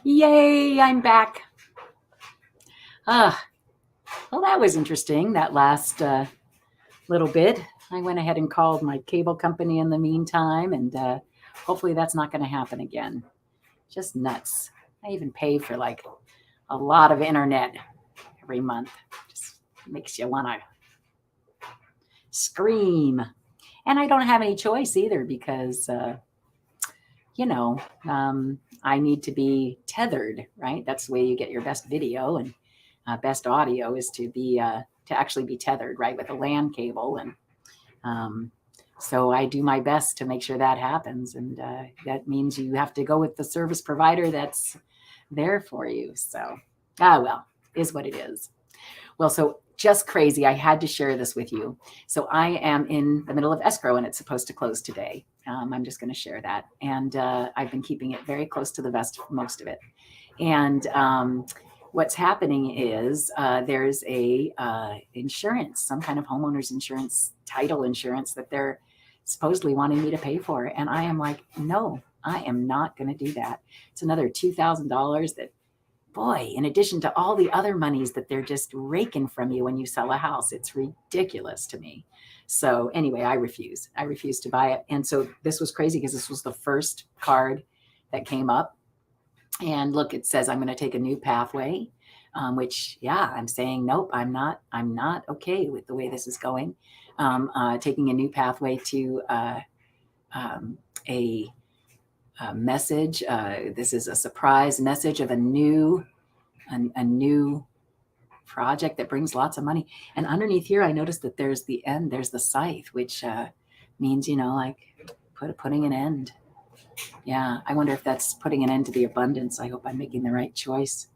Yay, I'm back. Ah, well, that was interesting, that last little bit. I went ahead and called my cable company in the meantime, and hopefully that's not going to happen again. Just nuts. I even pay for like a lot of internet every month. Just makes you want to scream. And I don't have any choice either because, you know, I need to be tethered, right? That's the way you get your best video and best audio is to actually be tethered, right, with a LAN cable. And so I do my best to make sure that happens. And that means you have to go with the service provider that's there for you. So, well, is what it is. Well, so just crazy. I had to share this with you. So I am in the middle of escrow and it's supposed to close today. I'm just going to share that. And I've been keeping it very close to the vest for most of it. And what's happening is there's a insurance, some kind of homeowner's insurance, title insurance that they're supposedly wanting me to pay for. And I am like, no, I am not going to do that. It's another $2,000 that, boy, in addition to all the other monies that they're just raking from you when you sell a house, it's ridiculous to me. So anyway, I refuse to buy it. And so this was crazy because this was the first card that came up. And look, it says I'm going to take a new pathway, which, yeah, I'm saying, nope, I'm not okay with the way this is going. Taking a new pathway to a message. This is a surprise message of a new project that brings lots of money. And underneath here, I noticed that there's the end. There's the scythe, which means, like putting an end. Yeah, I wonder if that's putting an end to the abundance. I hope I'm making the right choice.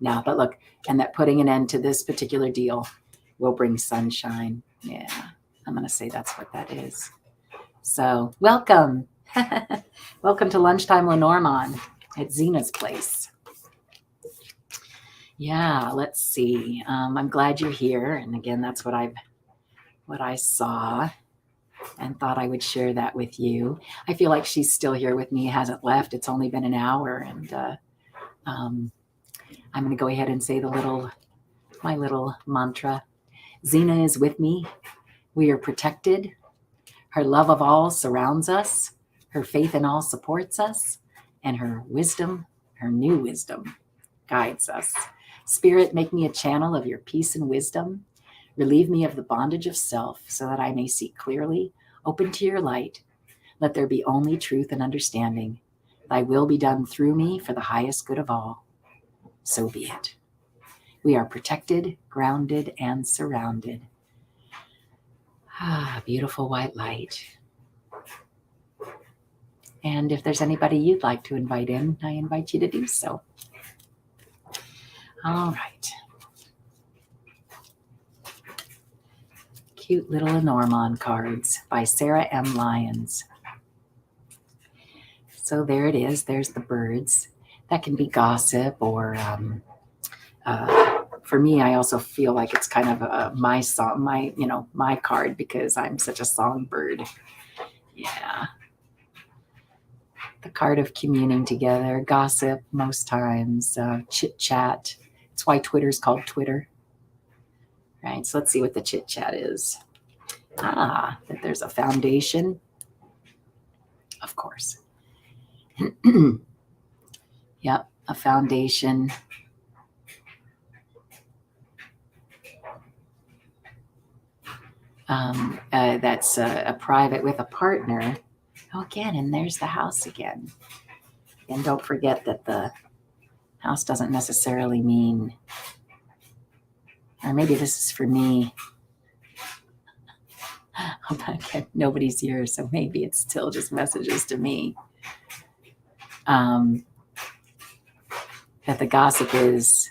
No, but look, and that putting an end to this particular deal will bring sunshine. Yeah, I'm going to say that's what that is. So welcome. Welcome to Lunchtime Lenormand at Zina's place. Yeah, let's see. I'm glad you're here. And again, that's what I saw and thought I would share that with you. I feel like she's still here with me, hasn't left. It's only been an hour. And I'm going to go ahead and say my little mantra. Zina is with me. We are protected. Her love of all surrounds us. Her faith in all supports us. And her wisdom, her new wisdom, guides us. Spirit, make me a channel of your peace and wisdom. Relieve me of the bondage of self so that I may see clearly, open to your light. Let there be only truth and understanding. Thy will be done through me for the highest good of all. So be it. We are protected, grounded, and surrounded. Beautiful white light. And if there's anybody you'd like to invite in, I invite you to do so. All right. Cute little Lenormand cards by Sarah M. Lyons. So there it is. There's the birds. That can be gossip or for me, I also feel like it's kind of my song, my card because I'm such a songbird. Yeah. The card of communing together, gossip most times, chit chat. It's why Twitter's called Twitter. Right, so let's see what the chit chat is. That there's a foundation. Of course. Yep, a foundation. That's a private with a partner. Oh, again, and there's the house again. And don't forget that the house doesn't necessarily mean, or maybe this is for me. Okay, nobody's here, so maybe it's still just messages to me. That the gossip is,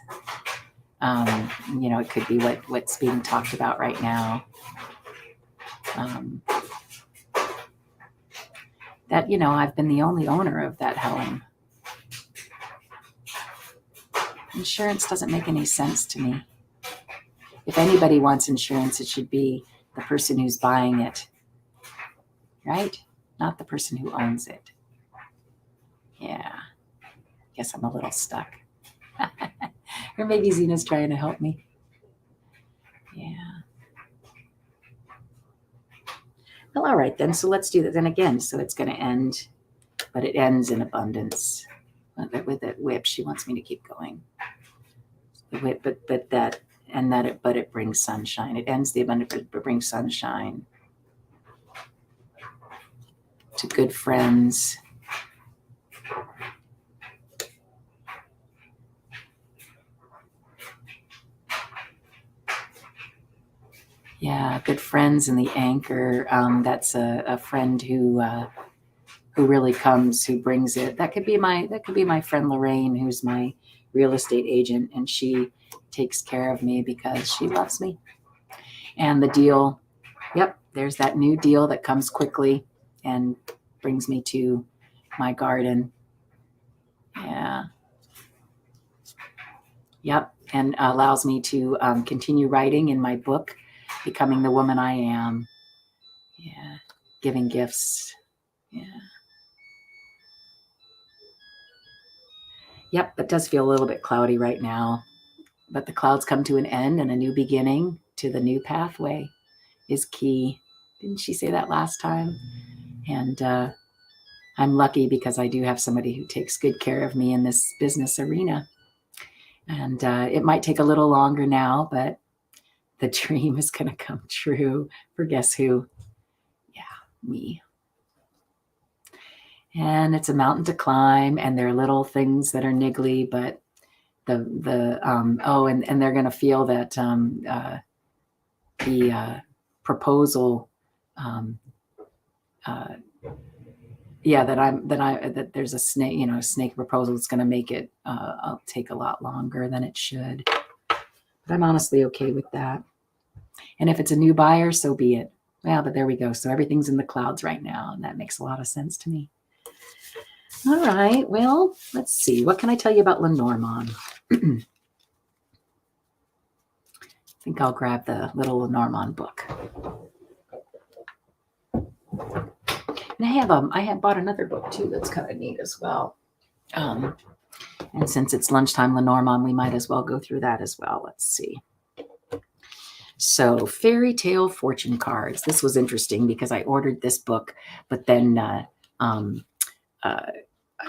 it could be what's being talked about right now. That, I've been the only owner of that home. Insurance doesn't make any sense to me. If anybody wants insurance, it should be the person who's buying it, right? Not the person who owns it. Yeah. Guess I'm a little stuck. Or maybe Zina's trying to help me. Yeah. Well, all right then. So let's do that then again. So it's going to end, but it ends in abundance. With that whip, she wants me to keep going. The whip, but it brings sunshine. It ends the abundance, but it brings sunshine to good friends. Yeah, good friends in the anchor. That's a friend who really comes, who brings it. That could be my friend Lorraine, who's my real estate agent, and she takes care of me because she loves me. And the deal, yep, there's that new deal that comes quickly and brings me to my garden. Yeah. Yep, and allows me to continue writing in my book, Becoming the Woman I Am. Yeah, giving gifts. Yeah. Yep, it does feel a little bit cloudy right now, but the clouds come to an end and a new beginning to the new pathway is key. Didn't she say that last time? And I'm lucky because I do have somebody who takes good care of me in this business arena. And it might take a little longer now, but the dream is going to come true for guess who? Yeah, me. And it's a mountain to climb, and there are little things that are niggly, but and they're going to feel that the proposal, that there's a snake proposal that's going to make it take a lot longer than it should. But I'm honestly okay with that. And if it's a new buyer, so be it. Well, but there we go. So everything's in the clouds right now, and that makes a lot of sense to me. All right. Well, let's see. What can I tell you about Lenormand? I think I'll grab the little Lenormand book. And I have bought another book too that's kind of neat as well. And since it's Lunchtime Lenormand, we might as well go through that as well. Let's see. So, Fairy Tale Fortune Cards. This was interesting because I ordered this book, but then I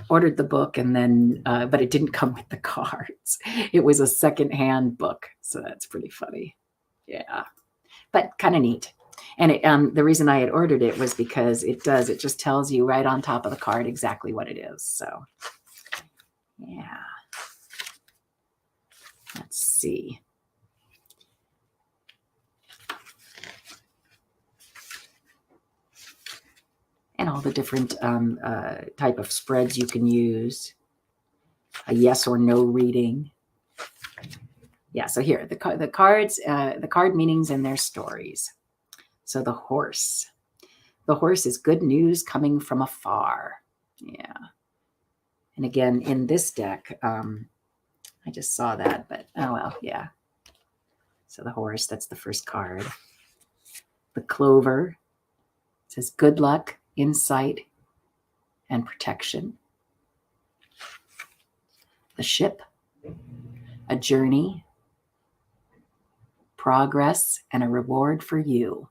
ordered the book and then, but it didn't come with the cards. It was a secondhand book. So that's pretty funny. Yeah, but kind of neat. And the reason I had ordered it was because it just tells you right on top of the card exactly what it is. So, yeah. Let's see. And all the different type of spreads you can use. A yes or no reading. Yeah, so here, the cards, the card meanings and their stories. So the horse. The horse is good news coming from afar. Yeah. And again, in this deck, I just saw that, but oh well, yeah. So the horse, that's the first card. The clover says good luck, insight, and protection. The ship, a journey, progress, and a reward for you.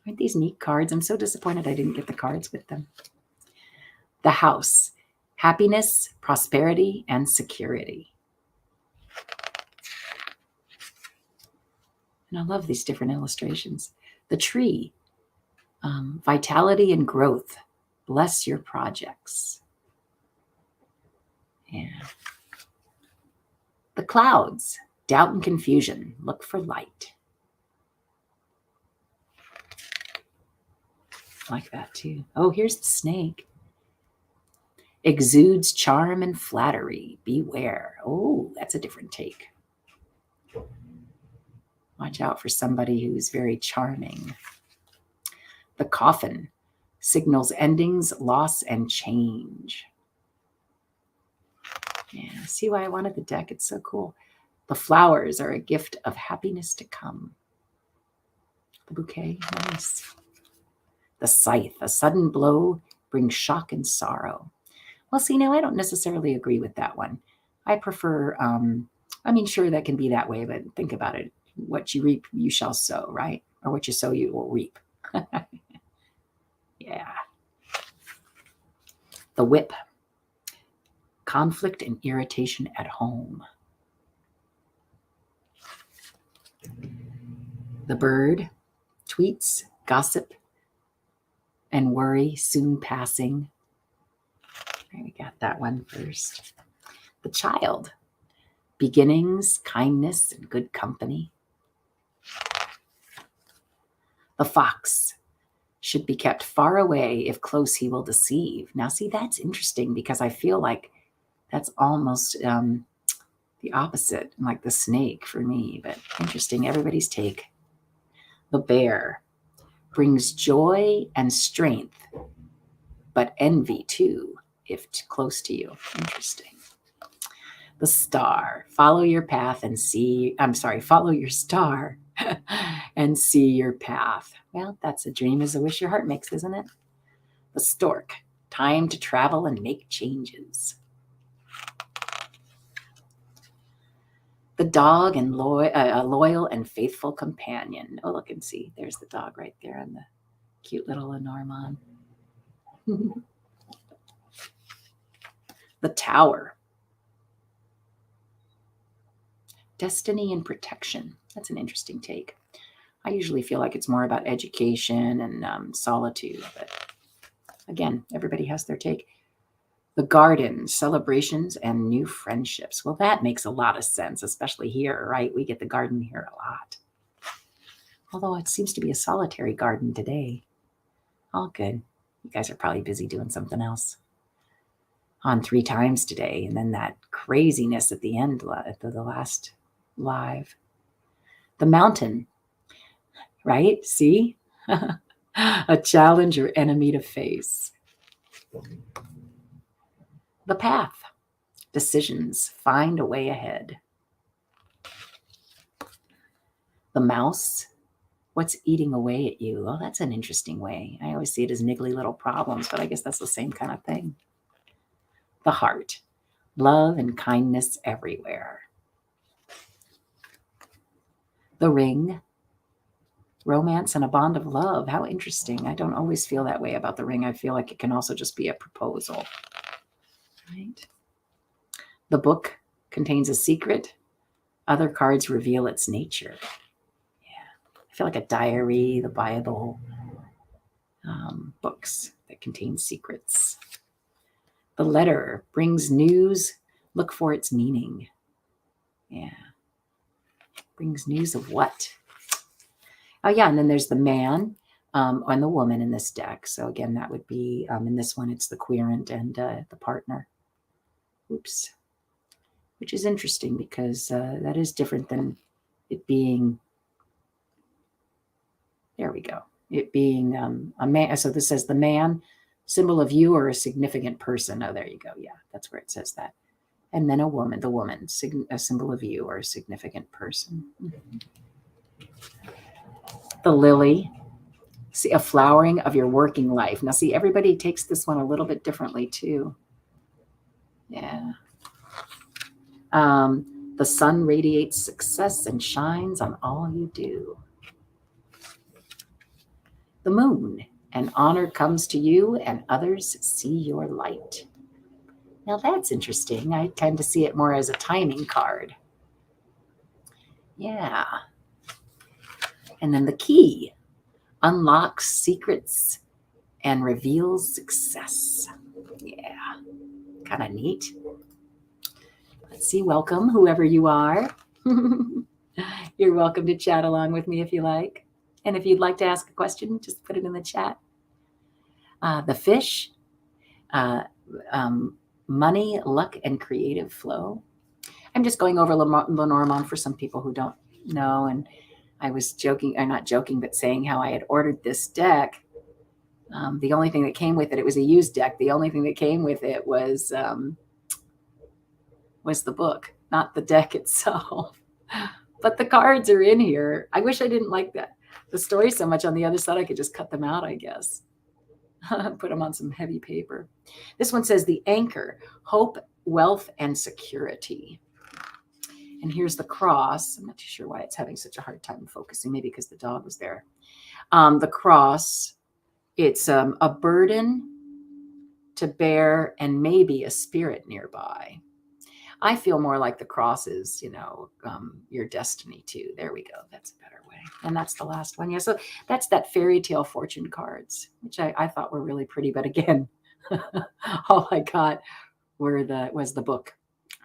Aren't these neat cards? I'm so disappointed I didn't get the cards with them. The house, happiness, prosperity, and security. And I love these different illustrations. The tree, vitality and growth. Bless your projects. Yeah. The clouds, doubt and confusion. Look for light. I like that too. Oh, here's the snake. Exudes charm and flattery. Beware. Oh, that's a different take. Watch out for somebody who's very charming. The coffin signals endings, loss, and change. Yeah, see why I wanted the deck? It's so cool. The flowers are a gift of happiness to come. The bouquet, nice. The scythe, a sudden blow brings shock and sorrow. Well, see, now I don't necessarily agree with that one. I prefer, sure, that can be that way, but think about it. What you reap, you shall sow, right? Or what you sow, you will reap. Yeah. The whip. Conflict and irritation at home. The bird. Tweets, gossip, and worry soon passing. Right, we got that one first. The child. Beginnings, kindness, and good company. The fox. Should be kept far away. If close, he will deceive. Now, see, that's interesting because I feel like that's almost the opposite, like the snake for me, but interesting. Everybody's take. The bear. Brings joy and strength, but envy too, if close to you. Interesting. The star. Follow your path and see, follow your star and see your path. Well, that's a dream is a wish your heart makes, isn't it? The stork. Time to travel and make changes. The dog and a loyal and faithful companion. Oh, look and see. There's the dog right there and the cute little Lenormand. The tower. Destiny and protection. That's an interesting take. I usually feel like it's more about education and solitude, but again, everybody has their take. The garden, celebrations and new friendships. Well, that makes a lot of sense, especially here, right? We get the garden here a lot. Although it seems to be a solitary garden today. All good. You guys are probably busy doing something else. On 3 times today, and then that craziness at the end, at the last live. The mountain, right? See? A challenge or enemy to face. The path. Decisions. Find a way ahead. The mouse. What's eating away at you? Well, that's an interesting way. I always see it as niggly little problems, but I guess that's the same kind of thing. The heart. Love and kindness everywhere. The ring. Romance and a bond of love. How interesting. I don't always feel that way about the ring. I feel like it can also just be a proposal. Right? The book contains a secret. Other cards reveal its nature. Yeah. I feel like a diary, the Bible, books that contain secrets. The letter brings news. Look for its meaning. Yeah. Brings news of what? Oh, yeah. And then there's the man and the woman in this deck. So again, that would be, in this one, it's the querent and the partner. Oops. Which is interesting because that is different than it being, there we go. It being a man. So this says the man, symbol of you or a significant person. Oh, there you go. Yeah, that's where it says that. And then a woman, the woman, a symbol of you or a significant person. The lily, see, a flowering of your working life. Now, see, everybody takes this one a little bit differently too. Yeah. The sun radiates success and shines on all you do. The moon, and honor comes to you and others see your light. Now that's interesting. I tend to see it more as a timing card. Yeah. And then the key unlocks secrets and reveals success. Yeah. Kind of neat. Let's see. Welcome, whoever you are. You're welcome to chat along with me if you like. And if you'd like to ask a question, just put it in the chat. The fish, money, luck, and creative flow. I'm just going over Lenormand for some people who don't know. And I was joking, or not joking, but saying how I had ordered this deck. The only thing that came with it was a used deck. The only thing that came with it was the book, not the deck itself. But the cards are in here. I wish I didn't like the story so much on the other side. I could just cut them out, I guess. Put them on some heavy paper. This one says the anchor, hope, wealth, and security. And here's the cross. I'm not too sure why it's having such a hard time focusing. Maybe because the dog was there. The cross, it's a burden to bear and maybe a spirit nearby. I feel more like the cross is, your destiny too. There we go. That's a better way. And that's the last one. Yeah. So that's that fairy tale fortune cards, which I thought were really pretty. But again, all I got was the book.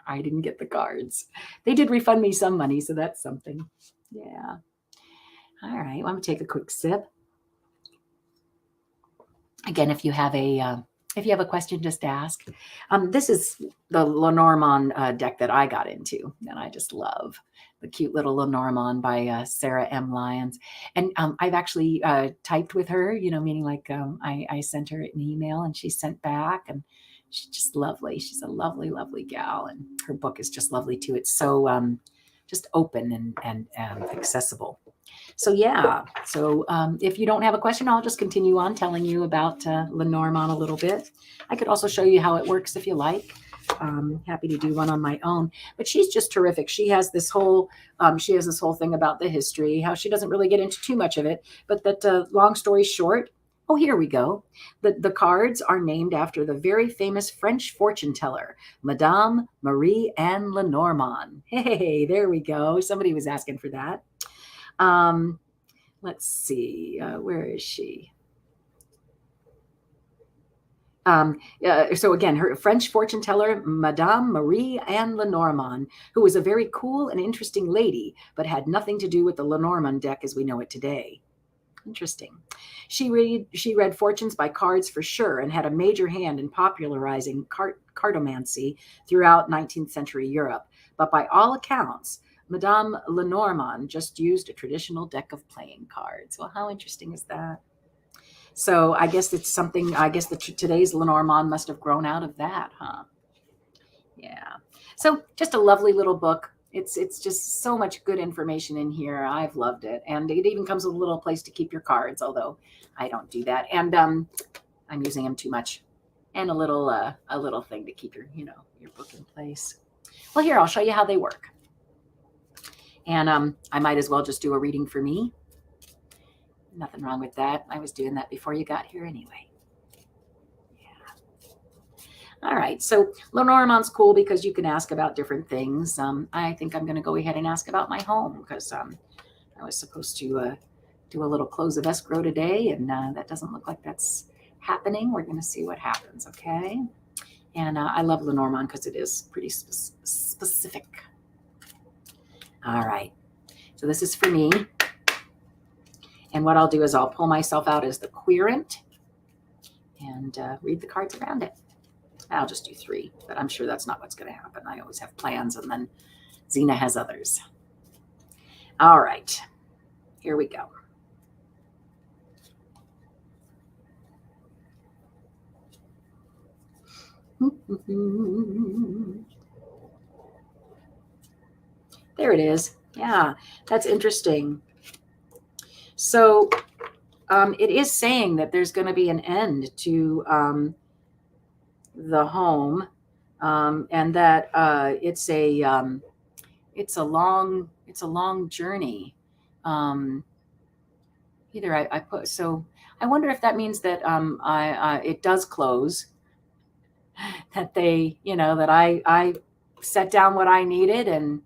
I didn't get the cards. They did refund me some money, so that's something. Yeah. All right. Well, I'm gonna take a quick sip. Again, if you have a question, just ask. This is the Lenormand deck that I got into, and I just love the cute little Lenormand by Sarah M. Lyons. And I've actually typed with her, meaning like I sent her an email and she sent back, and she's just lovely. She's a lovely, lovely gal, and her book is just lovely too. It's so just open and accessible. So yeah, so if you don't have a question, I'll just continue on telling you about Lenormand a little bit. I could also show you how it works if you like. Happy to do one on my own. But she's just terrific. She has this whole thing about the history, how she doesn't really get into too much of it, but that long story short, oh, here we go. The cards are named after the very famous French fortune teller, Madame Marie Anne Lenormand. Hey, there we go. Somebody was asking for that. Let's see, where is she? So again, her French fortune teller, Madame Marie Anne Lenormand, who was a very cool and interesting lady, but had nothing to do with the Lenormand deck as we know it today. Interesting. She read fortunes by cards for sure, and had a major hand in popularizing cartomancy throughout 19th century Europe. But by all accounts, Madame Lenormand just used a traditional deck of playing cards. Well, how interesting is that? So I guess it's something, today's Lenormand must have grown out of that, huh? Yeah. So just a lovely little book. It's just so much good information in here. I've loved it. And it even comes with a little place to keep your cards, although I don't do that. And I'm using them too much. And a little thing to keep your book in place. Well, here, I'll show you how they work. And I might as well just do a reading for me. Nothing wrong with that. I was doing that before you got here anyway. Yeah. All right. So Lenormand's cool because you can ask about different things. I think I'm going to go ahead and ask about my home because I was supposed to do a little close of escrow today, and that doesn't look like that's happening. We're going to see what happens. Okay. And I love Lenormand because it is pretty specific. All right, so this is for me. And what I'll do is I'll pull myself out as the querent and read the cards around it. I'll just do 3, but I'm sure that's not what's going to happen. I always have plans, and then Zina has others. All right, here we go. There it is. Yeah, that's interesting. So it is saying that there's going to be an end to the home, and that it's a long journey. Either I put, so I wonder if that means that it does close. That they, that I set down what I needed, and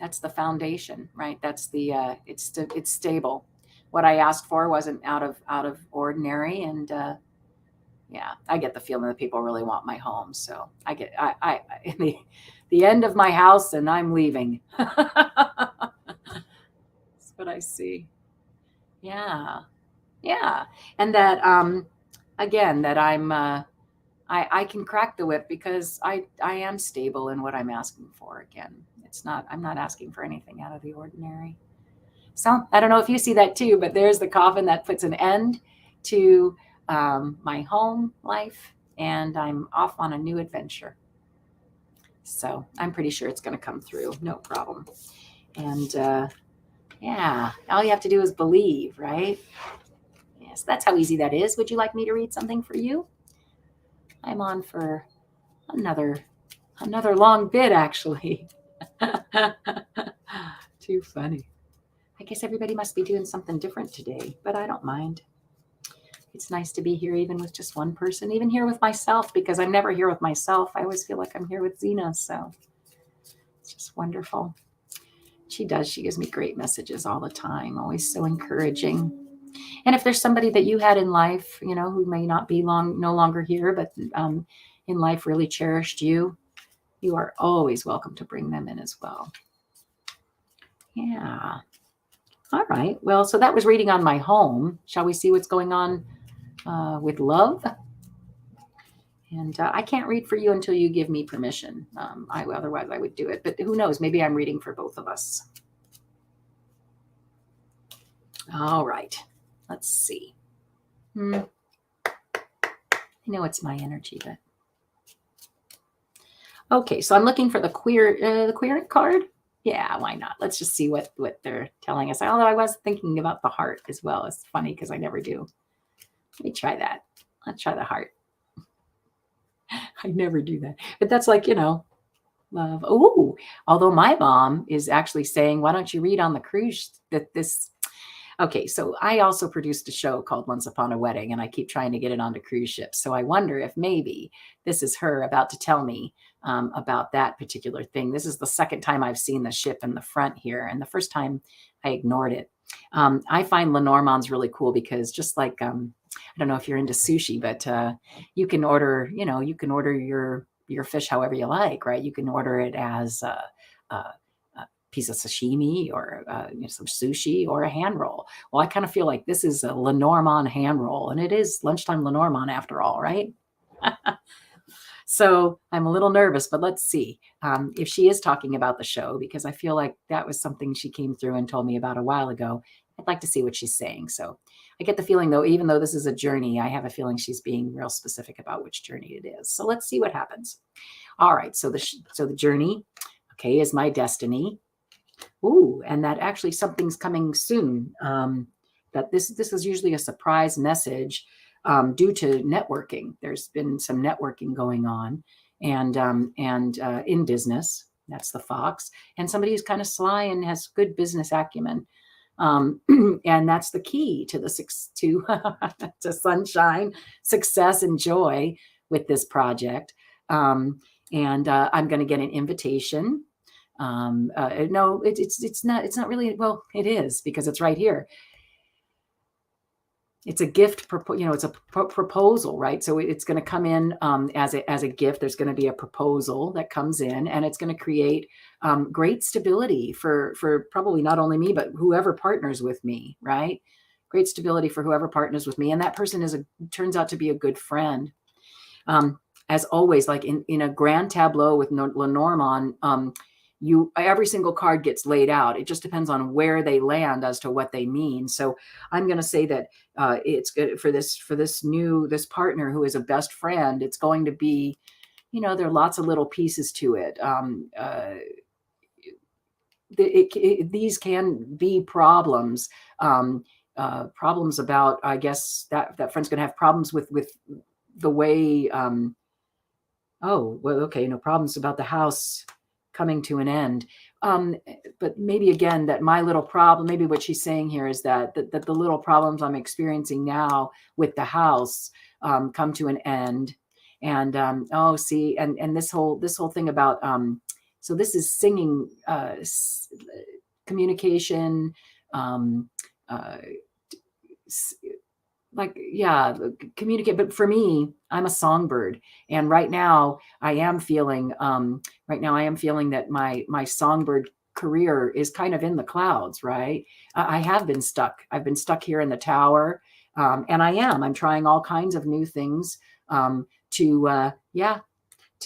that's the foundation, right? That's the it's stable. What I asked for wasn't out of ordinary, and yeah, I get the feeling that people really want my home, so I get the end of my house, and I'm leaving. That's what I see. Yeah, and that again, that I can crack the whip because I am stable in what I'm asking for. Again, I'm not asking for anything out of the ordinary. So I don't know if you see that too, but there's the coffin that puts an end to my home life, and I'm off on a new adventure. So I'm pretty sure it's going to come through, no problem. And yeah, all you have to do is believe, right? Yes, that's how easy that is. Would you like me to read something for you? I'm on for another long bit, actually. Too funny. I guess everybody must be doing something different today, but I don't mind. It's nice to be here even with just one person, even here with myself, because I'm never here with myself. I always feel like I'm here with Zina, so it's just wonderful. She does. She gives me great messages all the time, always so encouraging. And if there's somebody that you had in life, who may not be no longer here, but in life really cherished you, you are always welcome to bring them in as well. Yeah. All right. Well, so that was reading on my home. Shall we see what's going on with love? And I can't read for you until you give me permission. Otherwise, I would do it. But who knows? Maybe I'm reading for both of us. All right. Let's see. I know it's my energy, but okay. So I'm looking for the queer card. Yeah, why not? Let's just see what they're telling us. Although I was thinking about the heart as well. It's funny because I never do. Let me try that. Let's try the heart. I never do that. But that's like, love. Oh, although my mom is actually saying, why don't you read on the cruise that this... Okay, so I also produced a show called Once Upon a Wedding, and I keep trying to get it onto cruise ships. So I wonder if maybe this is her about to tell me about that particular thing. This is the second time I've seen the ship in the front here, and the first time I ignored it. I find Lenormand's really cool because just like, I don't know if you're into sushi, but you can order, your fish however you like, right? You can order it as a piece of sashimi or some sushi or a hand roll. Well, I kind of feel like this is a Lenormand hand roll, and it is Lunchtime Lenormand after all, right? So I'm a little nervous, but let's see if she is talking about the show, because I feel like that was something she came through and told me about a while ago. I'd like to see what she's saying. So I get the feeling, though, even though this is a journey, I have a feeling she's being real specific about which journey it is. So let's see what happens. All right. So the journey, okay, is my destiny. Ooh, and that actually something's coming soon. That this is usually a surprise message due to networking. There's been some networking going on, and in business. That's the fox, and somebody who's kind of sly and has good business acumen. And that's the key to to sunshine, success, and joy with this project. And I'm going to get an invitation. No, it's not really. Well, it is, because it's right here. It's a gift, it's a proposal, right? So it's going to come in as a gift. There's going to be a proposal that comes in, and it's going to create great stability for probably not only me, but whoever partners with me, right? Great stability for whoever partners with me. And that person turns out to be a good friend. As always, like in a grand tableau with Lenormand, every single card gets laid out. It just depends on where they land as to what they mean. So I'm going to say that it's good for this partner who is a best friend. It's going to be, there are lots of little pieces to it. These can be problems. Problems about, I guess that friend's going to have problems with the way. Oh, well, okay, no problems about the house coming to an end. But maybe again, that my little problem, maybe what she's saying here is that the little problems I'm experiencing now with the house come to an end. And and this whole thing about so this is singing, communication, communicate. But for me, I'm a songbird, and right now I am feeling that my songbird career is kind of in the clouds, right? I have been stuck. I've been stuck here in the tower, and I'm trying all kinds of new things to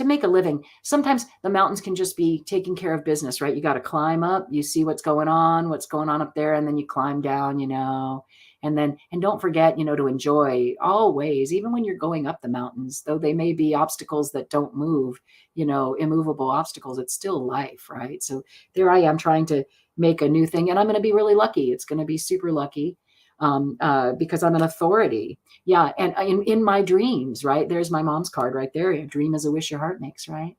make a living. Sometimes the mountains can just be taking care of business, right? You got to climb up, you see what's going on up there, and then you climb down, and don't forget, to enjoy always, even when you're going up the mountains, though they may be obstacles that don't move, immovable obstacles, it's still life, right? So there I am trying to make a new thing, and I'm going to be really lucky. It's going to be super lucky. because I'm an authority. Yeah. And in my dreams, right? There's my mom's card right there. A dream is a wish your heart makes, right?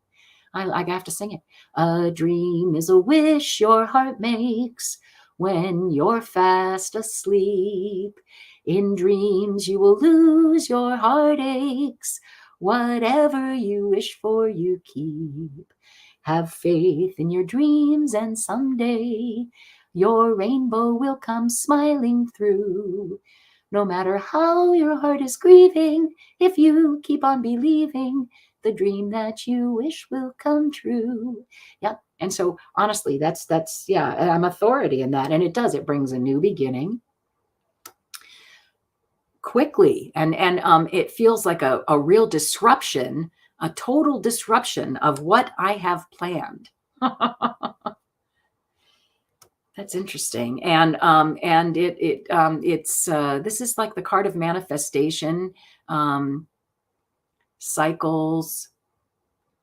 I have to sing it. A dream is a wish your heart makes when you're fast asleep. In dreams you will lose your heartaches. Whatever you wish for, you keep. Have faith in your dreams, and someday your rainbow will come smiling through. No matter how your heart is grieving, if you keep on believing, the dream that you wish will come true. Yeah. And so honestly, that's yeah, I'm authority in that. And it brings a new beginning quickly. And it feels like a real disruption, a total disruption of what I have planned. That's interesting. And it's this is like the card of manifestation, cycles,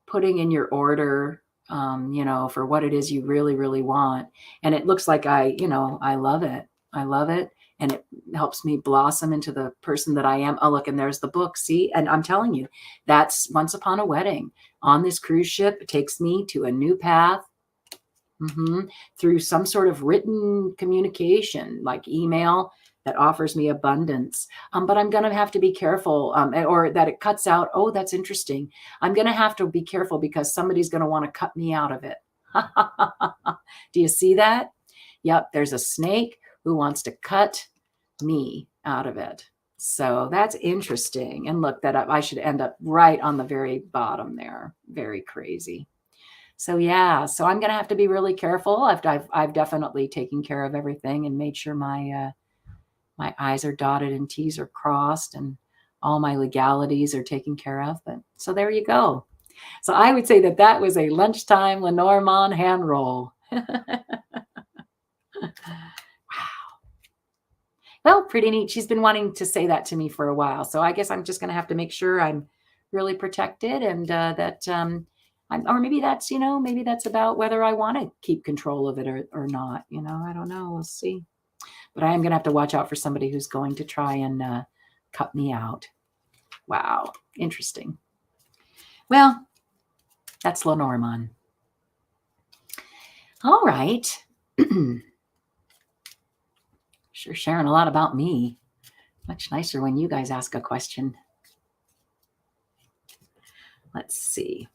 putting in your order, for what it is you really, really want. And it looks like I love it. I love it. And it helps me blossom into the person that I am. Oh, look, and there's the book. See, and I'm telling you, that's Once Upon a Wedding on this cruise ship. It takes me to a new path. Through some sort of written communication, like email, that offers me abundance. But I'm going to have to be careful, or that it cuts out. Oh, that's interesting. I'm going to have to be careful because somebody's going to want to cut me out of it. Do you see that? Yep. There's a snake who wants to cut me out of it. So that's interesting. And look, that I should end up right on the very bottom there. Very crazy. So yeah, so I'm going to have to be really careful. I've definitely taken care of everything and made sure my I's are dotted and T's are crossed and all my legalities are taken care of. But so there you go. So I would say that was a Lunchtime Lenormand hand roll. Wow. Well, pretty neat. She's been wanting to say that to me for a while. So I guess I'm just going to have to make sure I'm really protected and that or maybe that's, maybe that's about whether I want to keep control of it or not. I don't know. We'll see. But I am going to have to watch out for somebody who's going to try and cut me out. Wow. Interesting. Well, that's Lenormand. All right. Sure sharing a lot about me. Much nicer when you guys ask a question. Let's see.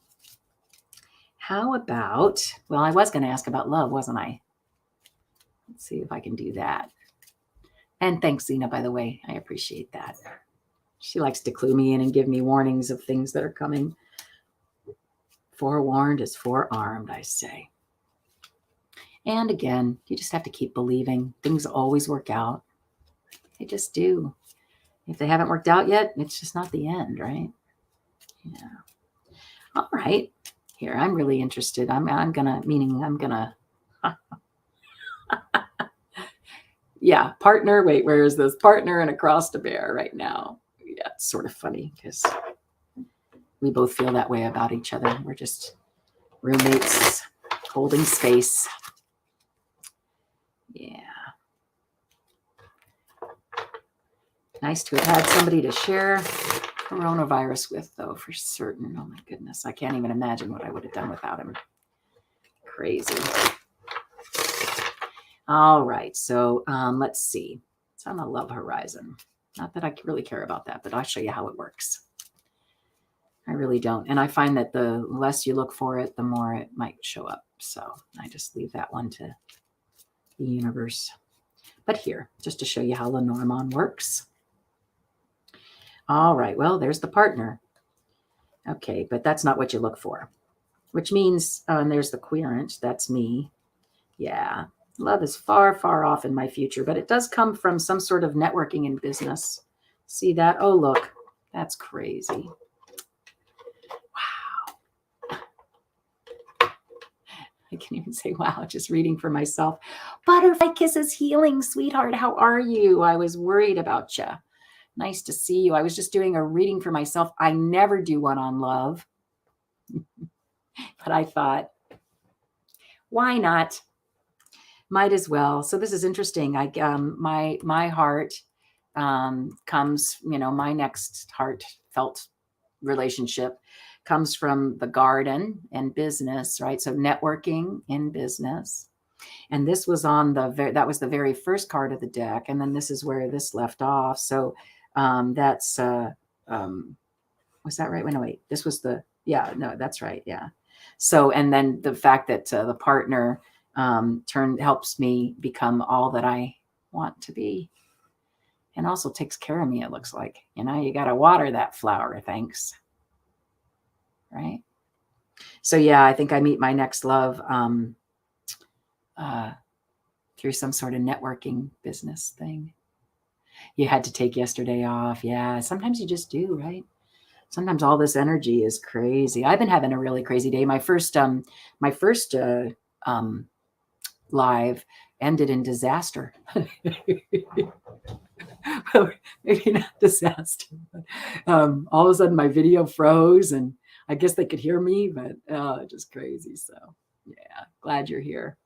How about, well, I was going to ask about love, wasn't I? Let's see if I can do that. And thanks, Zina, by the way. I appreciate that. She likes to clue me in and give me warnings of things that are coming. Forewarned is forearmed, I say. And again, you just have to keep believing. Things always work out. They just do. If they haven't worked out yet, it's just not the end, right? Yeah. All right. Here, I'm really interested. I'm gonna. Yeah, partner. Wait, where is this? Partner and across the bear right now. Yeah, it's sort of funny because we both feel that way about each other. We're just roommates holding space. Yeah. Nice to have had somebody to share coronavirus with, though, for certain. Oh, my goodness. I can't even imagine what I would have done without him. Crazy. All right. So let's see. It's on the love horizon. Not that I really care about that, but I'll show you how it works. I really don't. And I find that the less you look for it, the more it might show up. So I just leave that one to the universe. But here, just to show you how Lenormand works. All right. Well, there's the partner. Okay, but that's not what you look for, which means there's the querent. That's me. Yeah. Love is far, far off in my future, but it does come from some sort of networking in business. See that? Oh, look, that's crazy. Wow. I can't even say wow, just reading for myself. Butterfly Kisses Healing, sweetheart. How are you? I was worried about you. Nice to see you. I was just doing a reading for myself. I never do one on love, but I thought, why not? Might as well. So this is interesting. My heart comes, my next heartfelt relationship comes from the garden and business, right? So networking in business. And this was that was the very first card of the deck. And then this is where this left off. So that's, was that right? Wait, this was yeah, no, that's right. Yeah. So, and then the fact that the partner helps me become all that I want to be, and also takes care of me. It looks like, you got to water that flower. Thanks. Right. So yeah, I think I meet my next love through some sort of networking business thing. You had to take yesterday off. Yeah. Sometimes you just do, right? Sometimes all this energy is crazy. I've been having a really crazy day. My first live ended in disaster. Maybe not disaster, but all of a sudden my video froze, and I guess they could hear me, but just crazy. So yeah, glad you're here.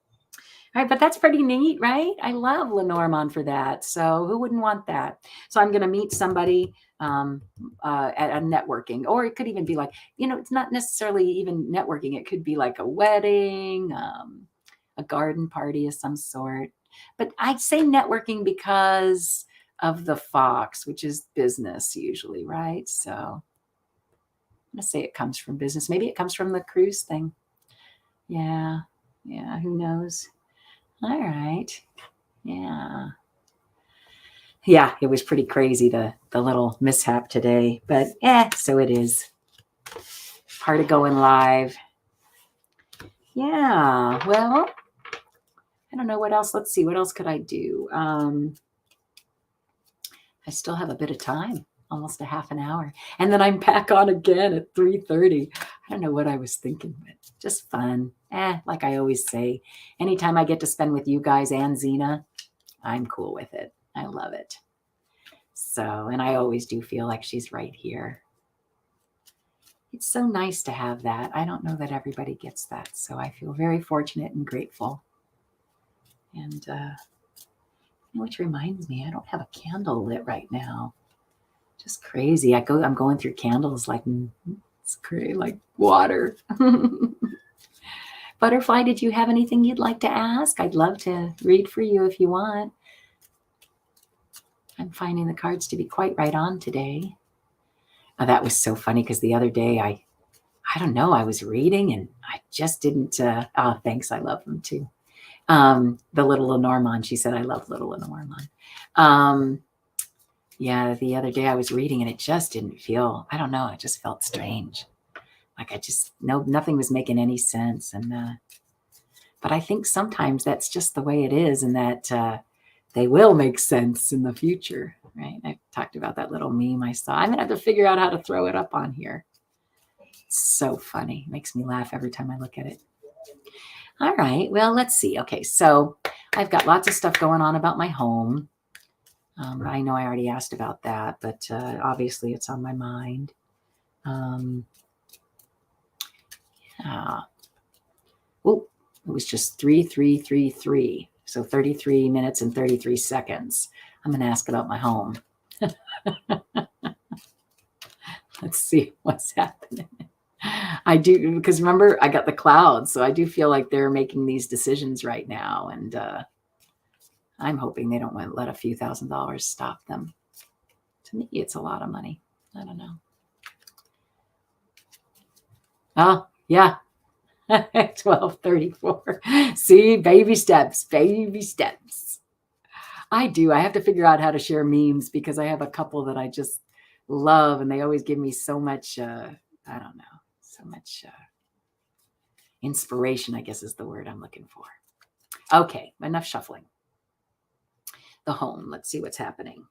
All right, but that's pretty neat, right? I love Lenormand for that. So who wouldn't want that? So I'm going to meet somebody at a networking, or it could even be like, it's not necessarily even networking. It could be like a wedding, a garden party of some sort. But I say networking because of the fox, which is business usually, right? So I'm going to say it comes from business. Maybe it comes from the cruise thing. Yeah. Yeah. Who knows? All right. Yeah. Yeah, it was pretty crazy, the little mishap today. But so it is. Part of going live. Yeah. Well, I don't know what else. Let's see. What else could I do? I still have a bit of time, almost a half an hour. And then I'm back on again at 3:30. I don't know what I was thinking, but just fun. Like I always say, anytime I get to spend with you guys and Zina, I'm cool with it. I love it. So, and I always do feel like she's right here. It's so nice to have that. I don't know that everybody gets that. So I feel very fortunate and grateful. And which reminds me, I don't have a candle lit right now. Just crazy. I'm going through candles like it's crazy, like water. Butterfly, did you have anything you'd like to ask? I'd love to read for you if you want. I'm finding the cards to be quite right on today. Oh, that was so funny because the other day I don't know, I was reading and I just didn't. Oh, thanks. I love them too. The little Lenormand, she said, I love little Lenormand. Yeah, the other day I was reading and it just didn't feel, I don't know, it just felt strange. Like nothing was making any sense. And, but I think sometimes that's just the way it is, and that they will make sense in the future, right? I talked about that little meme I saw. I'm going to have to figure out how to throw it up on here. It's so funny. It makes me laugh every time I look at it. All right. Well, let's see. Okay. So I've got lots of stuff going on about my home. I know I already asked about that, but obviously it's on my mind. Yeah. Oh, it was just 3333. So 33 minutes and 33 seconds. I'm going to ask about my home. Let's see what's happening. I do, because remember, I got the clouds. So I do feel like they're making these decisions right now. And I'm hoping they don't let a few $1,000s stop them. To me, it's a lot of money. I don't know. Oh, yeah. 12:34. See, baby steps, baby steps. I do. I have to figure out how to share memes because I have a couple that I just love, and they always give me so much, I don't know, so much inspiration, I guess is the word I'm looking for. Okay, enough shuffling. The home. Let's see what's happening.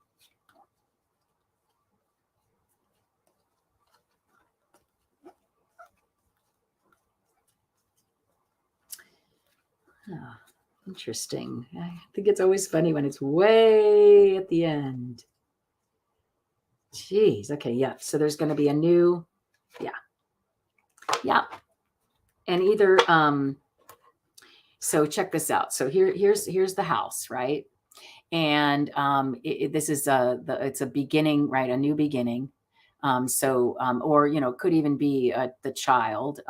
Oh, interesting. I think it's always funny when it's way at the end. Jeez. Okay. Yeah. So there's going to be a new, yeah. And either So check this out. So here's the house, right? And this is it's a beginning, right? A new beginning. Or could even be the child.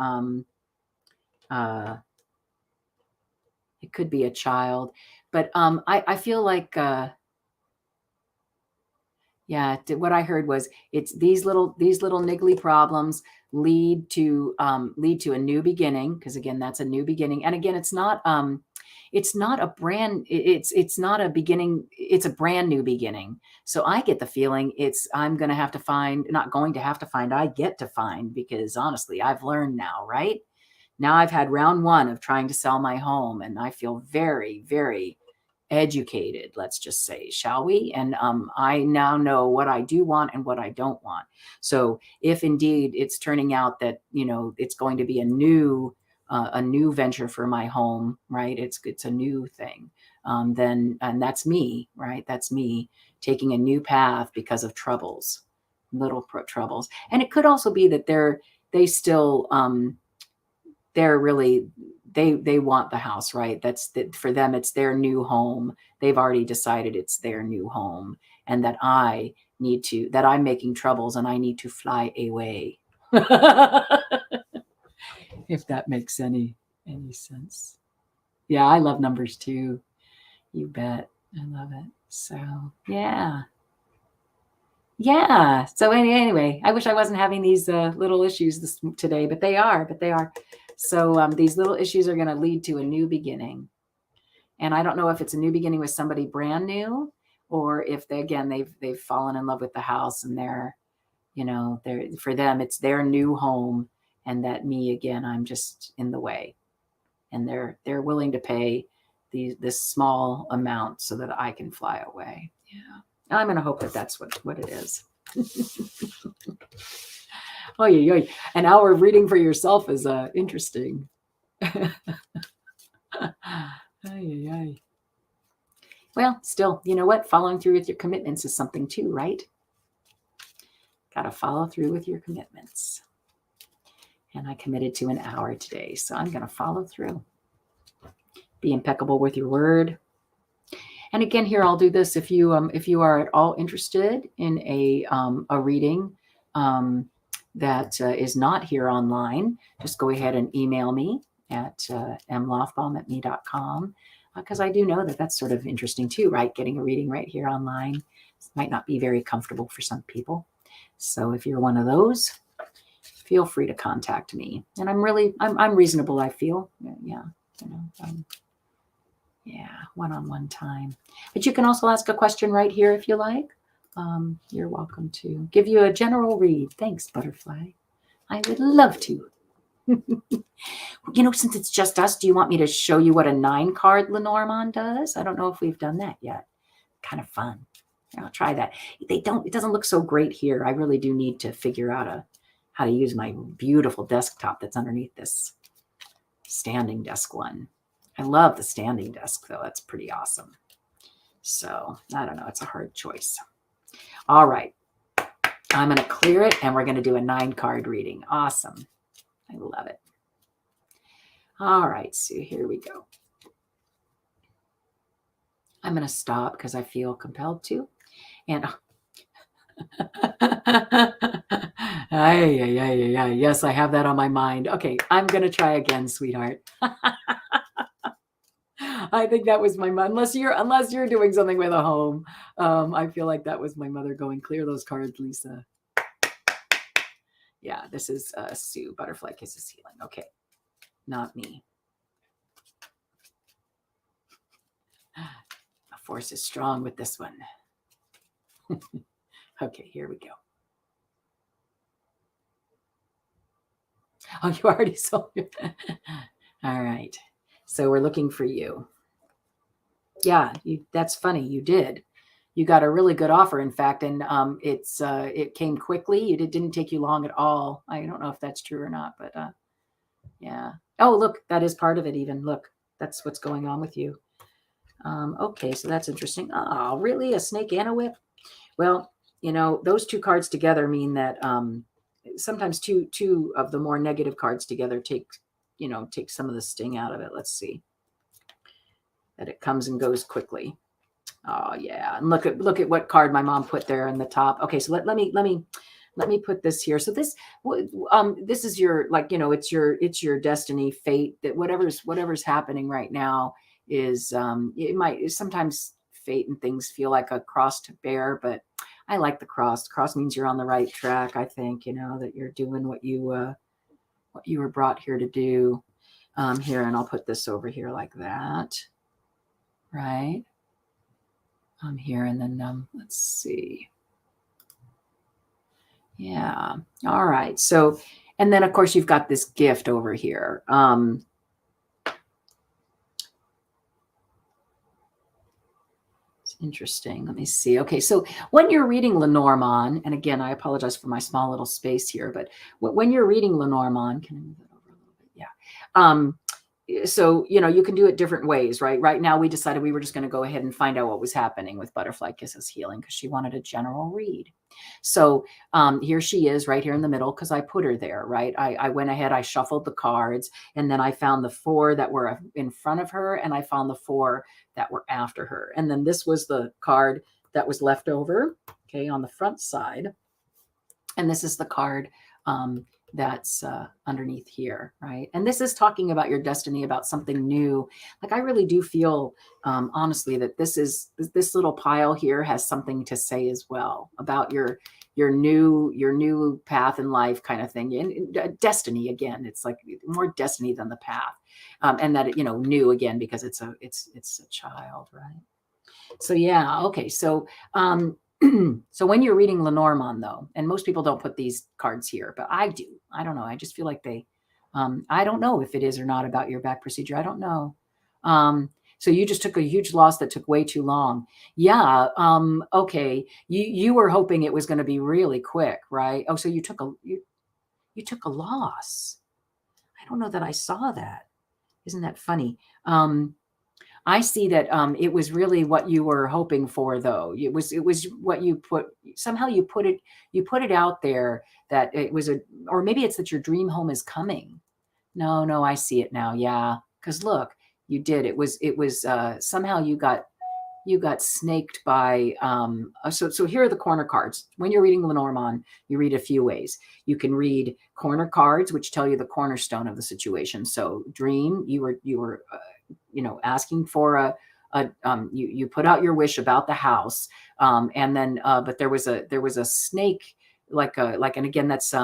It could be a child, but I feel like what I heard was it's these little niggly problems lead to a new beginning, because again that's a new beginning, and again it's not a brand it's not a beginning, it's a brand new beginning. So I get the feeling I'm going to have to find, not going to have to find, I get to find, because honestly I've learned now, right? Now I've had round one of trying to sell my home, and I feel very, very educated, let's just say, shall we? And I now know what I do want and what I don't want. So if indeed it's turning out that, it's going to be a new venture for my home, right? It's a new thing. Then, and that's me, right? That's me taking a new path because of troubles, troubles. And it could also be that they still, they're really, they want the house, right? For them, it's their new home. They've already decided it's their new home, and that I'm making troubles and I need to fly away. If that makes any sense. Yeah, I love numbers too. You bet. I love it. So yeah. Yeah. So anyway, I wish I wasn't having these little issues today, but they are. So these little issues are going to lead to a new beginning. And I don't know if it's a new beginning with somebody brand new, or if they've fallen in love with the house, and for them, it's their new home, and that me, again, I'm just in the way, and they're willing to pay this small amount so that I can fly away. Yeah. I'm going to hope that that's what it is. An hour of reading for yourself is interesting. Well, still, you know what? Following through with your commitments is something too, right? Got to follow through with your commitments. And I committed to an hour today, so I'm going to follow through. Be impeccable with your word. And again, here I'll do this if you are at all interested in a reading that is not here online. Just go ahead and email me at mlaughbaum@me.com, because I do know that that's sort of interesting too, right? Getting a reading right here online. It might not be very comfortable for some people. So if you're one of those, feel free to contact me. And I'm reasonable, I feel. Yeah, one-on-one time. But you can also ask a question right here if you like. You're welcome to give you a general read. Thanks, Butterfly. I would love to. Since it's just us, do you want me to show you what a 9-card Lenormand does? I don't know if we've done that yet. Kind of fun. I'll try that. It doesn't look so great here. I really do need to figure out how to use my beautiful desktop that's underneath this standing desk one. I love the standing desk, though. That's pretty awesome. So I don't know. It's a hard choice. All right. I'm going to clear it, and we're going to do a 9-card reading. Awesome. I love it. All right. So here we go. I'm going to stop because I feel compelled to. And yes, I have that on my mind. Okay. I'm going to try again, sweetheart. I think that was my mom. Unless you're doing something with a home. I feel like that was my mother going, clear those cards, Lisa. Yeah, this is Sue. Butterfly Kisses Healing. Okay, not me. The force is strong with this one. Okay, here we go. Oh, you already sold it. All right. So we're looking for you. Yeah, that's funny. You did. You got a really good offer, in fact, and it came quickly. It didn't take you long at all. I don't know if that's true or not, but yeah. Oh, look, that is part of it even. Look, that's what's going on with you. Okay, so that's interesting. Oh, really? A snake and a whip? Well, those 2 cards together mean that sometimes two of the more negative cards together take some of the sting out of it. Let's see. that it comes and goes quickly. Oh yeah, and look at what card my mom put there in the top. Okay, so let me put this here. So this is your, like, it's your destiny, fate, that whatever's happening right now is it might sometimes fate and things feel like a cross to bear, but I like the cross. Cross means you're on the right track. I think, that you're doing what you were brought here to do. Here, and I'll put this over here like that. Right. Here, and then let's see. Yeah. All right. So, and then of course you've got this gift over here. It's interesting. Let me see. Okay. So when you're reading Lenormand, and again, I apologize for my small little space here, but when you're reading Lenormand, can I move that over a little bit? Yeah. So, you can do it different ways, right? Right now, we decided we were just going to go ahead and find out what was happening with Butterfly Kisses Healing because she wanted a general read. So here she is right here in the middle because I put her there, right? I went ahead, I shuffled the cards, and then I found the 4 that were in front of her, and I found the 4 that were after her. And then this was the card that was left over, okay, on the front side. And this is the card that's underneath here, right? And this is talking about your destiny, about something new. Like, I really do feel, honestly, that this little pile here has something to say as well about your new path in life, kind of thing. And destiny, again, it's like more destiny than the path, and that new again because it's a child, right? So yeah, okay, so. So when you're reading Lenormand, though, and most people don't put these cards here, but I do. I don't know. I just feel like I don't know if it is or not about your back procedure. I don't know. So you just took a huge loss that took way too long. Yeah. Okay. You were hoping it was going to be really quick, right? Oh, so you took a loss. I don't know that I saw that. Isn't that funny? I see that it was really what you were hoping for, though. It was what you put. Somehow you put it out there that it was or maybe it's that your dream home is coming. No, I see it now. Yeah, because look, you did. It was somehow you got snaked by. So here are the corner cards. When you're reading Lenormand, you read a few ways. You can read corner cards, which tell you the cornerstone of the situation. So dream, you were asking for you put out your wish about the house, and then but there was a snake, and again, that's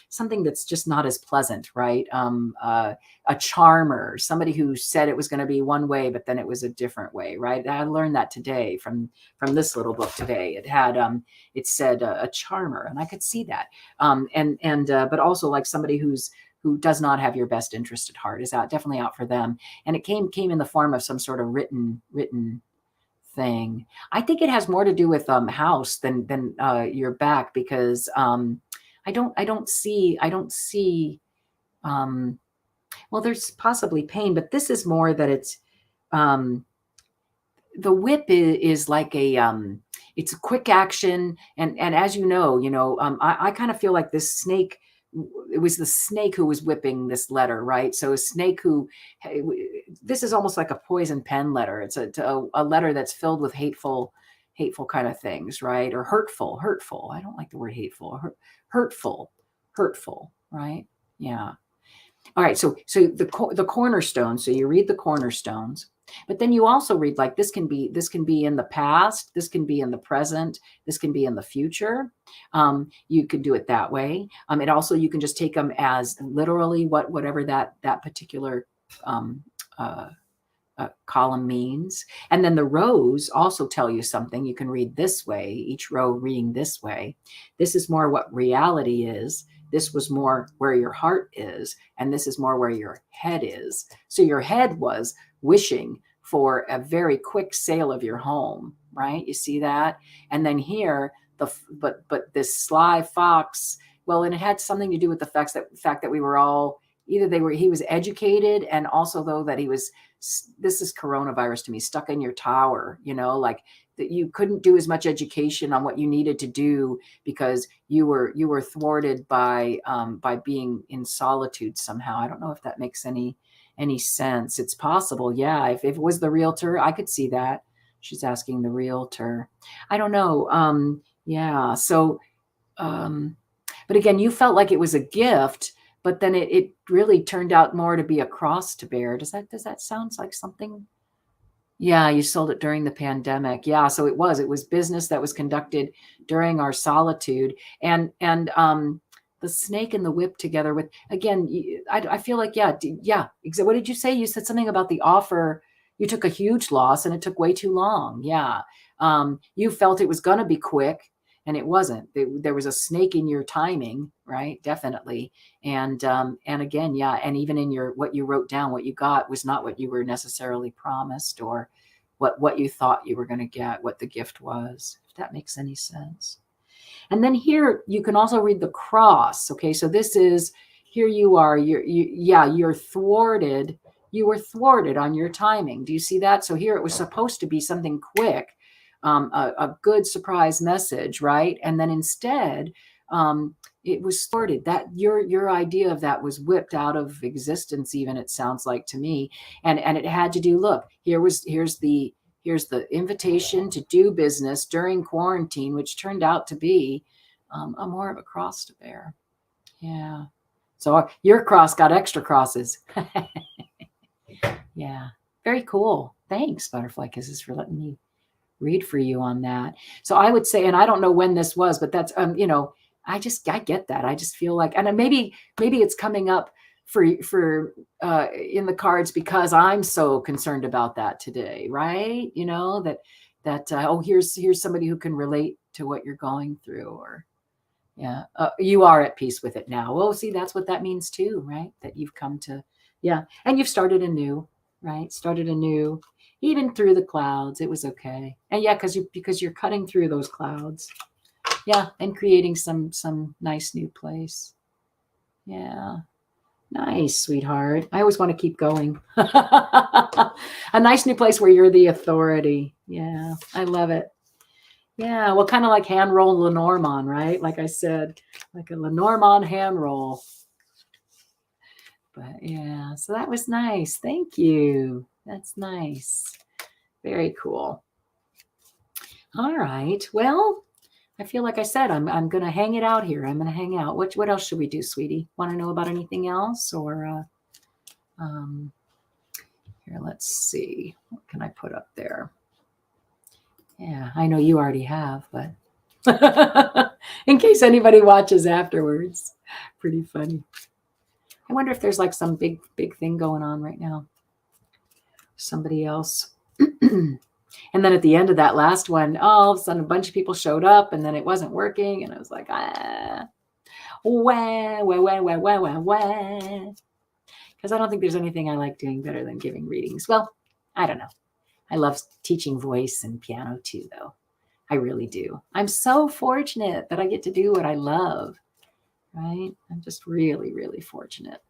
something that's just not as pleasant, right? A charmer, somebody who said it was going to be one way, but then it was a different way, right? I learned that today from this little book today. It had it said a charmer, and I could see that, but also like somebody who does not have your best interest at heart, is definitely out for them. And it came in the form of some sort of written thing. I think it has more to do with house than your back, because I don't see well, there's possibly pain, but this is more that it's the whip is like it's a quick action, and as I kind of feel like this snake, it was the snake who was whipping this letter, right? So a snake this is almost like a poison pen letter. It's a letter that's filled with hateful kind of things, right? Or hurtful. I don't like the word hateful. Hurtful, right? Yeah. All right. So the cornerstone. So you read the cornerstones, but then you also read, like, this can be in the past, this can be in the present, this can be in the future. You could do it that way. It also, you can just take them as literally whatever that particular column means. And then the rows also tell you something. You can read this way, each row reading this way. This is more what reality is. This was more where your heart is, and this is more where your head is. So your head was wishing for a very quick sale of your home, right? You see that? And then here, but this sly fox, well, and it had something to do with the fact that we were all either he was educated, and also though that this is coronavirus to me, stuck in your tower, like that you couldn't do as much education on what you needed to do because you were thwarted by being in solitude somehow. I don't know if that makes any sense. It's possible. Yeah. If it was the realtor, I could see that. She's asking the realtor. I don't know. Yeah. So, but again, you felt like it was a gift, but then it really turned out more to be a cross to bear. Does that sound like something? Yeah, you sold it during the pandemic. Yeah, so it was business that was conducted during our solitude, and the snake and the whip together with, again, I feel like, yeah. What did you say? You said something about the offer. You took a huge loss and it took way too long. Yeah. You felt it was going to be quick and it wasn't. There was a snake in your timing, right? Definitely. And again, yeah. And even in what you wrote down, what you got was not what you were necessarily promised, or what you thought you were going to get, what the gift was, if that makes any sense. And then here you can also read the cross. Okay, so this is, here you are, you're thwarted. You were thwarted on your timing. Do you see that? So here it was supposed to be something quick, a good surprise message, right? And then instead, it was thwarted. That your idea of that was whipped out of existence, even, it sounds like to me. And it had to do, look, here's the invitation to do business during quarantine, which turned out to be a more of a cross to bear. Yeah. So your cross got extra crosses. Yeah. Very cool. Thanks, Butterfly Kisses, for letting me read for you on that. So I would say, and I don't know when this was, but that's, I get that. I just feel like, and maybe it's coming up for in the cards because I'm so concerned about that today, right? Here's somebody who can relate to what you're going through, or yeah, you are at peace with it now. Well, see, that's what that means too, right? That you've come to, yeah, and you've started anew, right? Started anew, even through the clouds. It was okay, and yeah, because you're cutting through those clouds, yeah, and creating some nice new place. Yeah. Nice, sweetheart. I always want to keep going. A nice new place where you're the authority. Yeah, I love it. Yeah, well, kind of like hand roll Lenormand, right? Like I said, like a Lenormand hand roll. But yeah, so that was nice. Thank you. That's nice. Very cool. All right. Well, I feel like I said, I'm going to hang it out here. I'm going to hang out. What else should we do, sweetie? Want to know about anything else? Or here, let's see. What can I put up there? Yeah, I know you already have, but in case anybody watches afterwards, pretty funny. I wonder if there's like some big thing going on right now. Somebody else. And then at the end of that last one, all of a sudden a bunch of people showed up and then it wasn't working. And I was like, because I don't think there's anything I like doing better than giving readings. Well, I don't know. I love teaching voice and piano too, though. I really do. I'm so fortunate that I get to do what I love, right? I'm just really, really fortunate.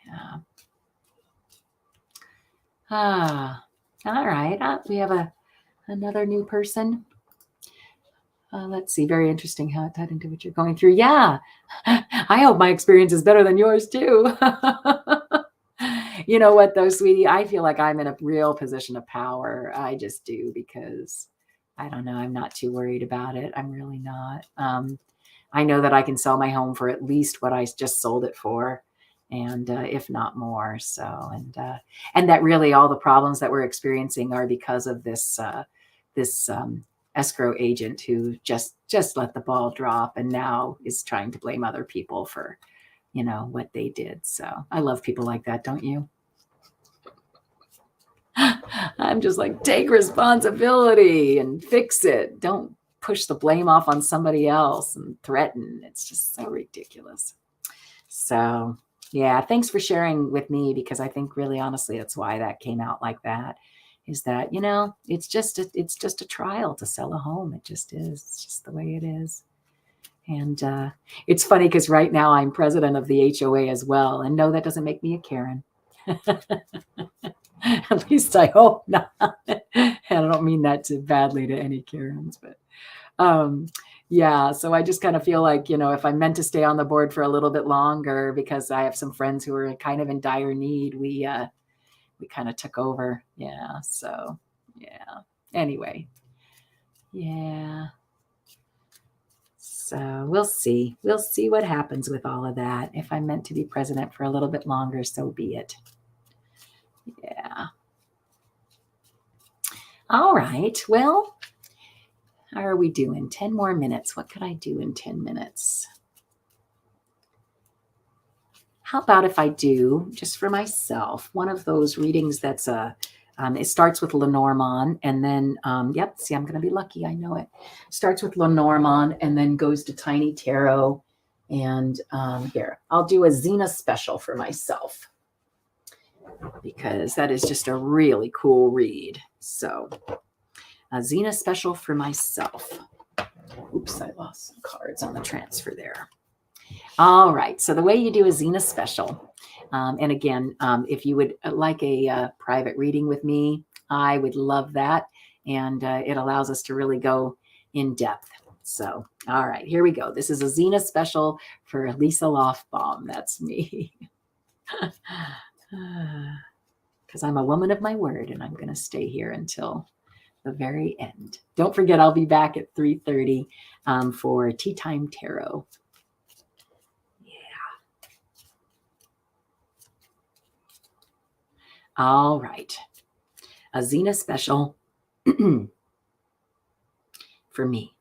Yeah. All right. We have another new person. Let's see. Very interesting how it tied into what you're going through. Yeah. I hope my experience is better than yours too. You know what though, sweetie? I feel like I'm in a real position of power. I just do, because I don't know. I'm not too worried about it. I'm really not. I know that I can sell my home for at least what I just sold it for, and if not more. So, and that really all the problems that we're experiencing are because of this escrow agent who just let the ball drop and now is trying to blame other people for, what they did. So I love people like that, don't you? I'm just like, take responsibility and fix it. Don't push the blame off on somebody else and threaten. It's just so ridiculous. So yeah, thanks for sharing with me, because I think really honestly, that's why that came out like that, is that, it's just a trial to sell a home. It just is. It's just the way it is. And it's funny because right now I'm president of the HOA as well. And no, that doesn't make me a Karen. At least I hope not. And I don't mean that too badly to any Karens, but yeah, so I just kind of feel like, if I'm meant to stay on the board for a little bit longer because I have some friends who are kind of in dire need, we kind of took over. Yeah, so yeah. Anyway, yeah. So we'll see. We'll see what happens with all of that. If I'm meant to be president for a little bit longer, so be it. Yeah. All right. Well, how are we doing? 10 more minutes. What could I do in 10 minutes? How about if I do, just for myself, one of those readings that's it starts with Lenormand and then, yep, see, I'm going to be lucky. I know it. Starts with Lenormand and then goes to Tiny Tarot. And here, I'll do a Zina special for myself because that is just a really cool read. So a Zina special for myself. Oops, I lost some cards on the transfer there. All right, so the way you do a Zina special, and again, if you would like a private reading with me, I would love that. And it allows us to really go in depth. So, all right, here we go. This is a Zina special for LisaLaughbaum. That's me. Because I'm a woman of my word, and I'm going to stay here until the very end. Don't forget, I'll be back at 3:30 for Tea Time Tarot. All right. A Zina special for me.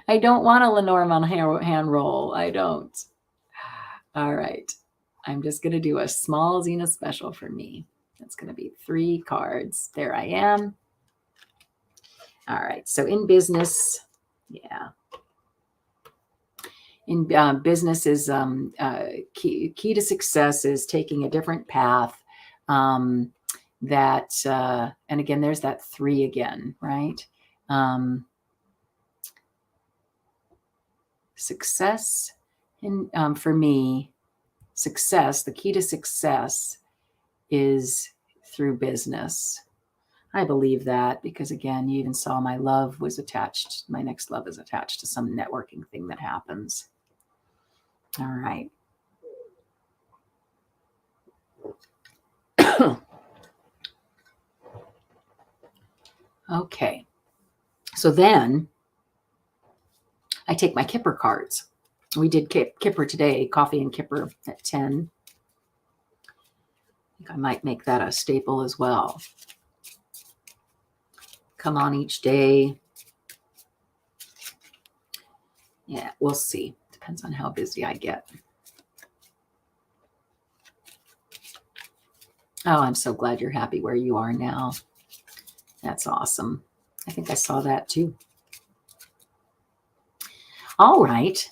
I don't want a Lenormand hand roll. I don't. All right. I'm just going to do a small Zina special for me. That's going to be 3 cards. There I am. All right. So in business, yeah. In business is key to success is taking a different path. And again, there's that 3 again, right? Success for me, success, the key to success is through business. I believe that because, again, you even saw my love was attached. My next love is attached to some networking thing that happens. All right. Okay. So then I take my Kipper cards. We did Kipper today, coffee and Kipper at 10. I think I might make that a staple as well. Come on each day. Yeah, we'll see. Depends on how busy I get. Oh, I'm so glad you're happy where you are now. That's awesome. I think I saw that too. All right.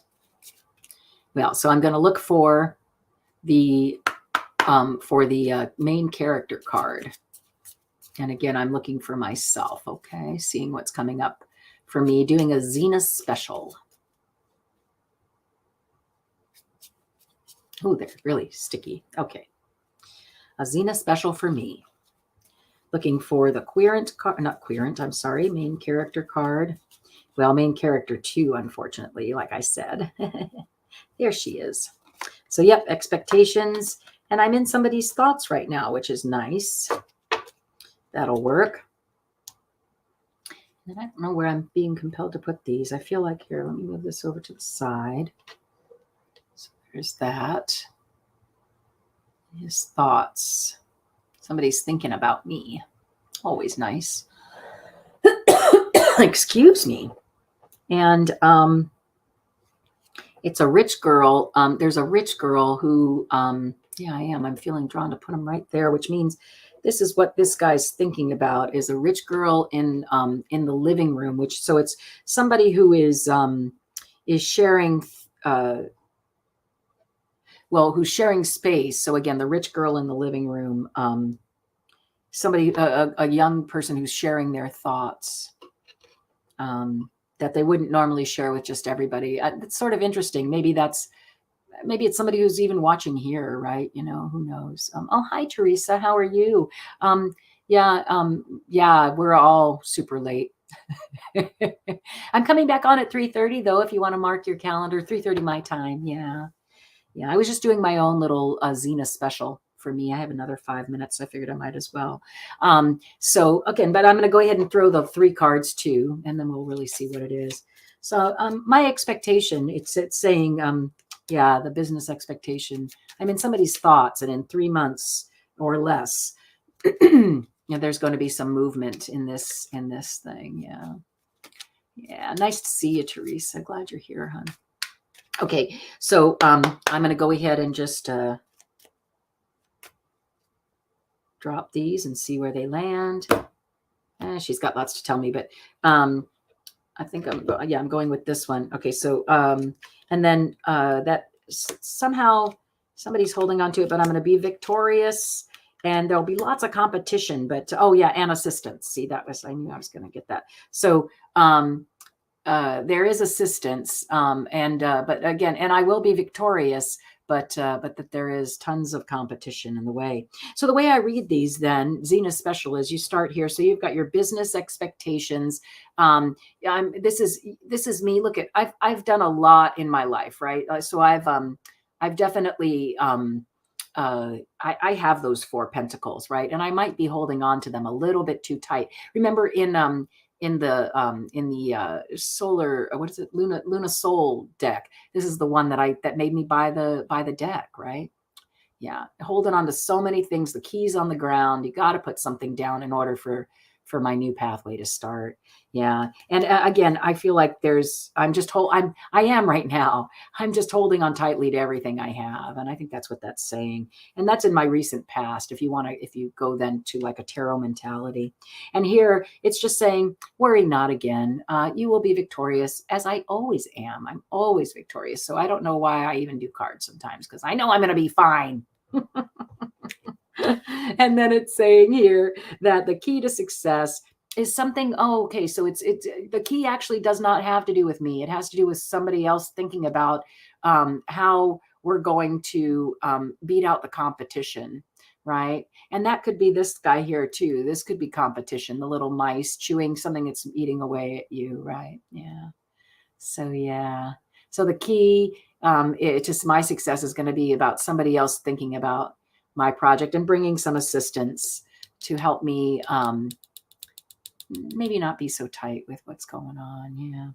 Well, so I'm going to look for the main character card. And again, I'm looking for myself, okay? Seeing what's coming up for me, doing a Zina special. Oh, they're really sticky. Okay. A Zina special for me. Looking for the main character card. Well, main character 2, unfortunately, like I said. There she is. So, yep, expectations. And I'm in somebody's thoughts right now, which is nice. That'll work. And I don't know where I'm being compelled to put these. I feel like here, let me move this over to the side. So there's that. His thoughts. Somebody's thinking about me. Always nice. Excuse me. And it's a rich girl. There's a rich girl who, yeah, I am. I'm feeling drawn to put them right there, which means this is what this guy's thinking about, is a rich girl in the living room, so it's somebody who is sharing, who's sharing space. So again, the rich girl in the living room, somebody, a young person who's sharing their thoughts. that they wouldn't normally share with just everybody. It's sort of interesting. Maybe it's somebody who's even watching here, right? Who knows? Oh, hi, Teresa. How are you? Yeah, we're all super late. I'm coming back on at 3:30 though, if you want to mark your calendar. 3:30 my time. Yeah. I was just doing my own little Zina special for me. I have another 5 minutes. So I figured I might as well. So again, but I'm going to go ahead and throw the 3 cards too, and then we'll really see what it is. So my expectation, it's saying, the business expectation. I'm in somebody's thoughts, and in 3 months or less, there's going to be some movement in this thing. Yeah. Nice to see you, Teresa. Glad you're here, hon. Okay, so I'm going to go ahead and just drop these and see where they land. She's got lots to tell me, but I think I'm going with this one. Okay, so and then that somehow somebody's holding on to it, but I'm going to be victorious, and there'll be lots of competition. But and assistance. See, I knew I was going to get that. So there is assistance, but again, and I will be victorious, but that there is tons of competition in the way. So the way I read these, then, Zina special is you start here. So you've got your business expectations. This is me. Look, I've done a lot in my life, right? So I've definitely I have those 4 pentacles, right? And I might be holding on to them a little bit too tight. Remember in the solar, what is it, Luna Soul deck, this is the one that made me buy the deck, right? Yeah, holding on to so many things, the keys on the ground. You got to put something down in order for my new pathway to start. Yeah, and again, I feel like I am right now. I'm just holding on tightly to everything I have, and I think that's what that's saying. And that's in my recent past. If you go then to like a tarot mentality, and here it's just saying, worry not again. You will be victorious, as I always am. I'm always victorious. So I don't know why I even do cards sometimes, because I know I'm going to be fine. And then it's saying here that the key to success is something. Oh, okay. So it's the key actually does not have to do with me. It has to do with somebody else thinking about how we're going to beat out the competition, right? And that could be this guy here too. This could be competition, the little mice chewing something that's eating away at you, right? Yeah. So yeah. So the key to my success is going to be about somebody else thinking about my project and bringing some assistance to help me maybe not be so tight with what's going on. Yeah.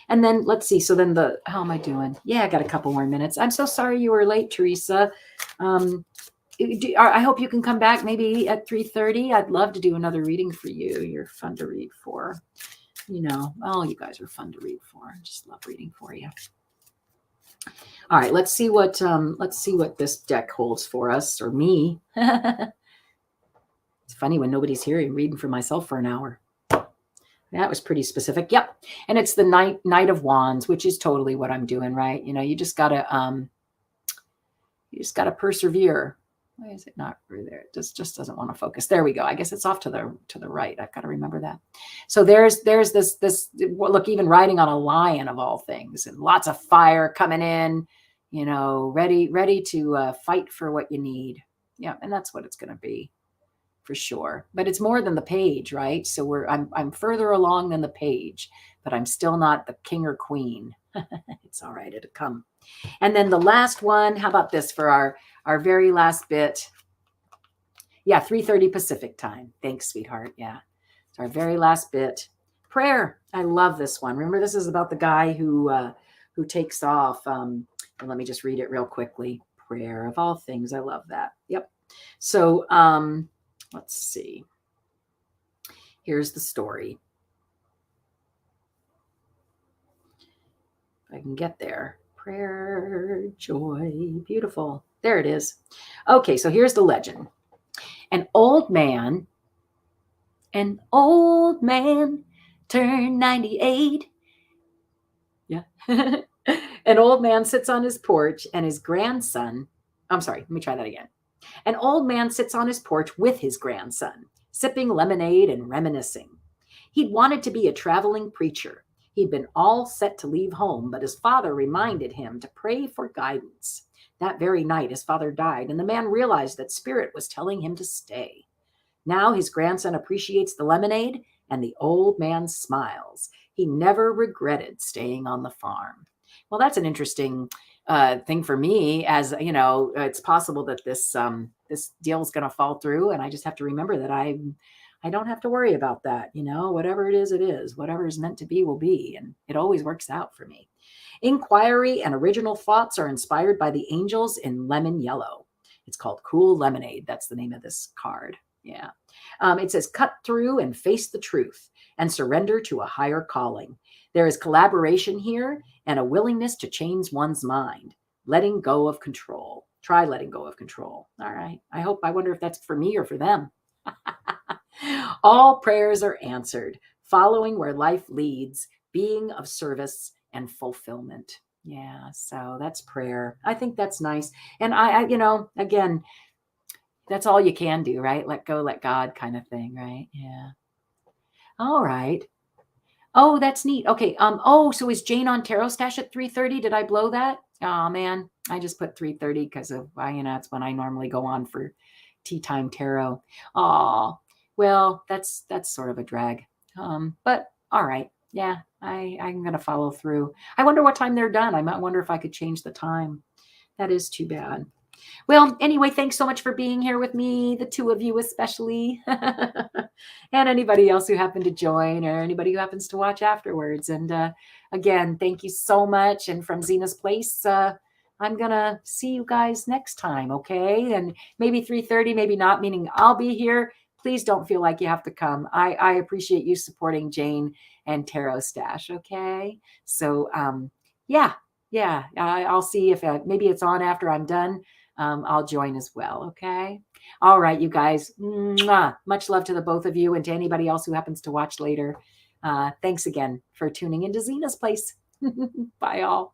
And then let's see. So then how am I doing? Yeah, I got a couple more minutes. I'm so sorry you were late, Teresa. I hope you can come back maybe at 3:30. I'd love to do another reading for you. You're fun to read for. You guys are fun to read for. I just love reading for you. All right, let's see what this deck holds for us, or me. It's funny when nobody's here. I'm reading for myself for an hour. That was pretty specific. Yep. And it's the Knight of Wands, which is totally what I'm doing, right? You just gotta persevere. Why is it not through there? It just doesn't want to focus. There we go. I guess it's off to the right. I've got to remember that. So there's this look, even riding on a lion of all things, and lots of fire coming in, ready to fight for what you need. Yeah, and that's what it's going to be for sure. But it's more than the page, right? So I'm further along than the page, but I'm still not the king or queen. It's all right. It'll come. And then the last one, how about this for our very last bit? Yeah, 3:30 Pacific time. Thanks, sweetheart. Yeah, it's our very last bit. Prayer. I love this one. Remember, this is about the guy who takes off. And let me just read it real quickly. Prayer of all things. I love that. Yep. So let's see. Here's the story. If I can get there. Prayer, joy, beautiful. There it is. Okay, so here's the legend. An old man turned 98. Yeah. An old man sits on his porch and his grandson. I'm sorry, let me try that again. An old man sits on his porch with his grandson, sipping lemonade and reminiscing. He'd wanted to be a traveling preacher. He'd been all set to leave home, but his father reminded him to pray for guidance. That very night, his father died, and the man realized that Spirit was telling him to stay. Now his grandson appreciates the lemonade, and the old man smiles. He never regretted staying on the farm. Well, that's an interesting thing for me. As you know, it's possible that this deal is going to fall through, and I just have to remember that I don't have to worry about that. You know, whatever it is, it is. Whatever is meant to be will be, and it always works out for me. Inquiry and original thoughts are inspired by the angels in lemon yellow. It's called Cool Lemonade. That's the name of this card. Yeah. It says, cut through and face the truth and surrender to a higher calling. There is collaboration here and a willingness to change one's mind, letting go of control. Try letting go of control. All right. I wonder if that's for me or for them. All prayers are answered, following where life leads, being of service and fulfillment. Yeah. So that's prayer. I think that's nice. And again, that's all you can do, right? Let go, let God kind of thing, right? Yeah. All right. Oh, that's neat. Okay. So is Jane on Tarot Stash at 3:30? Did I blow that? Oh man, I just put 3:30 because of it's when I normally go on for tea time tarot. Oh, well, that's sort of a drag. But all right. Yeah, I'm gonna follow through. I wonder what time they're done. I might wonder if I could change the time. That is too bad. Well, anyway, thanks so much for being here with me, the two of you especially, and anybody else who happened to join or anybody who happens to watch afterwards. And again, thank you so much. And from Zina's Place, I'm going to see you guys next time, okay? And maybe 3:30, maybe not, meaning I'll be here. Please don't feel like you have to come. I appreciate you supporting Jane and Tarot Stash, okay? So, yeah, I'll see if maybe it's on after I'm done. I'll join as well. Okay. All right, you guys. Mwah. Much love to the both of you and to anybody else who happens to watch later. Thanks again for tuning into Zina's Place. Bye, all.